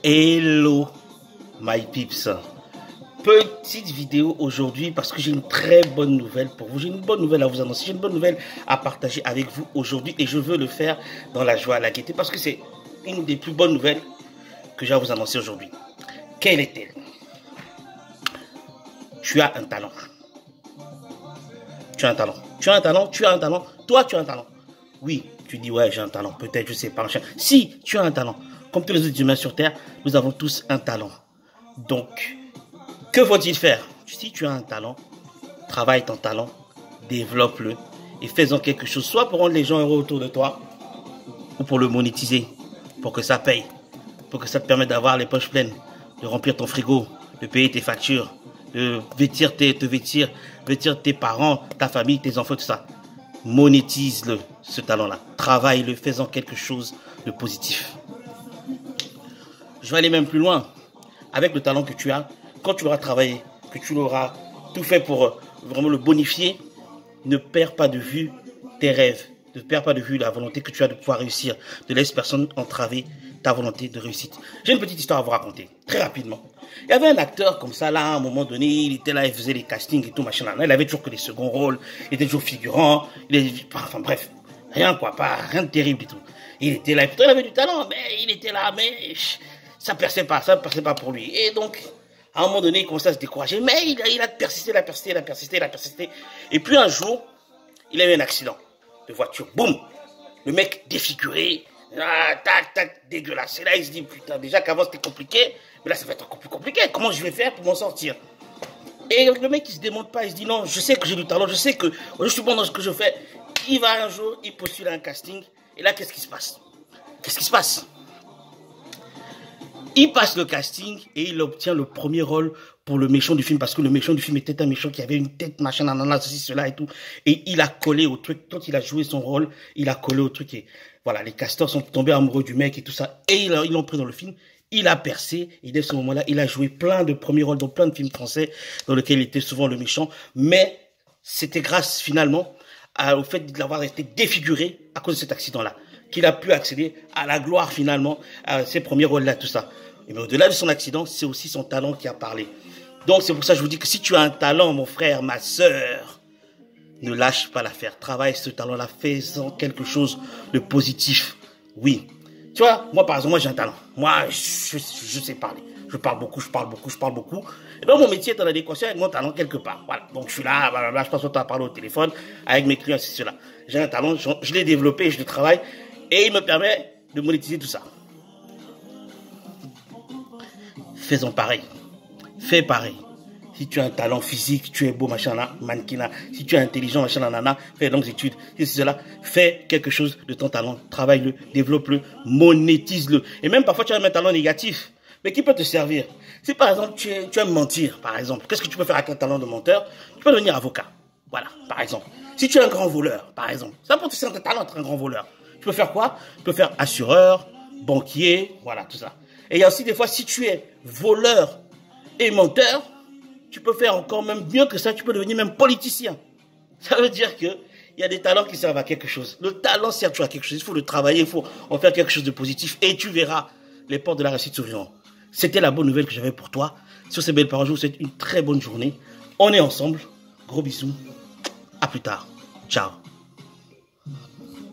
Hello my peeps, petite vidéo aujourd'hui parce que j'ai une très bonne nouvelle pour vous. J'ai une bonne nouvelle à vous annoncer, j'ai une bonne nouvelle à partager avec vous aujourd'hui et je veux le faire dans la joie, la gaieté parce que c'est une des plus bonnes nouvelles que j'ai à vous annoncer aujourd'hui. Quelle est-elle? Tu as un talent. Tu as un talent. Tu as un talent, tu as un talent. Toi, tu as un talent. Oui, tu dis ouais, j'ai un talent. Peut-être, je sais pas. Si, tu as un talent. Comme tous les autres humains sur Terre, nous avons tous un talent. Donc, que faut-il faire? Si tu as un talent, travaille ton talent, développe-le et fais-en quelque chose. Soit pour rendre les gens heureux autour de toi, ou pour le monétiser, pour que ça paye, pour que ça te permette d'avoir les poches pleines, de remplir ton frigo, de payer tes factures, de vêtir tes parents, ta famille, tes enfants, tout ça. Monétise-le, ce talent-là. Travaille-le, fais-en quelque chose de positif. Je vais aller même plus loin. Avec le talent que tu as, quand tu l'auras travaillé, que tu l'auras tout fait pour vraiment le bonifier, ne perds pas de vue tes rêves. Ne perds pas de vue la volonté que tu as de pouvoir réussir. Ne laisse personne entraver ta volonté de réussite. J'ai une petite histoire à vous raconter, très rapidement. Il y avait un acteur comme ça, là, à un moment donné, il était là, il faisait les castings et tout, machin, là. Il avait toujours que les seconds rôles, il était toujours figurant, enfin bref, rien quoi, pas rien de terrible et tout. Il était là, et pourtant il avait du talent, mais il était là, mais ça perçait pas pour lui. Et donc, à un moment donné, il commençait à se décourager, mais il a persisté. Et puis un jour, il a eu un accident de voiture, boum, le mec défiguré, tac, dégueulasse. Et là, il se dit, putain, déjà qu'avant c'était compliqué, mais là ça va être encore plus compliqué. Comment je vais faire pour m'en sortir? Et le mec, il se démonte pas, il se dit, non, je sais que j'ai du talent, je sais que je suis bon dans ce que je fais. Il va un jour, il postule à un casting, et là, qu'est-ce qui se passe? Il passe le casting et il obtient le premier rôle pour le méchant du film parce que le méchant du film était un méchant qui avait une tête, machin, nanana, ceci, cela et tout. Et il a collé au truc. Quand il a joué son rôle, il a collé au truc et voilà, les castors sont tombés amoureux du mec et tout ça. Et ils l'ont pris dans le film. Il a percé et dès ce moment-là, il a joué plein de premiers rôles dans plein de films français dans lesquels il était souvent le méchant. Mais c'était grâce finalement au fait d'avoir été défiguré à cause de cet accident-là qu'il a pu accéder à la gloire finalement, à ses premiers rôles-là, tout ça. Mais au-delà de son accident, c'est aussi son talent qui a parlé. Donc c'est pour ça que je vous dis que si tu as un talent, mon frère, ma sœur, ne lâche pas l'affaire. Travaille ce talent-là, fais-en quelque chose de positif. Oui. Tu vois, moi par exemple, moi j'ai un talent. Moi, je sais parler. Je parle beaucoup. Et donc mon métier est en adéquation avec mon talent quelque part. Voilà. Donc je suis là, blablabla, je passe mon temps à parler au téléphone avec mes clients, c'est cela. J'ai un talent, je l'ai développé, je le travaille et il me permet de monétiser tout ça. Fais-en pareil. Fais pareil. Si tu as un talent physique, tu es beau, machin, là, mannequin, si tu es intelligent, machin, nanana, fais de longues études, si c'est cela, fais quelque chose de ton talent, travaille-le, développe-le, monétise-le. Et même parfois, tu as un talent négatif, mais qui peut te servir. Si par exemple, tu aimes mentir, par exemple, qu'est-ce que tu peux faire avec un talent de menteur? Tu peux devenir avocat. Voilà, par exemple. Si tu es un grand voleur, par exemple, ça peut te servir un talent d'être un grand voleur. Tu peux faire quoi? Tu peux faire assureur, banquier, voilà, tout ça. Et il y a aussi des fois, si tu es voleur et menteur, tu peux faire encore même mieux que ça, tu peux devenir même politicien. Ça veut dire qu'il y a des talents qui servent à quelque chose. Le talent sert toujours à quelque chose, il faut le travailler, il faut en faire quelque chose de positif et tu verras, les portes de la réussite s'ouvriront. C'était la bonne nouvelle que j'avais pour toi. Sur ces belles paroles, je vous souhaite une très bonne journée. On est ensemble. Gros bisous. À plus tard. Ciao.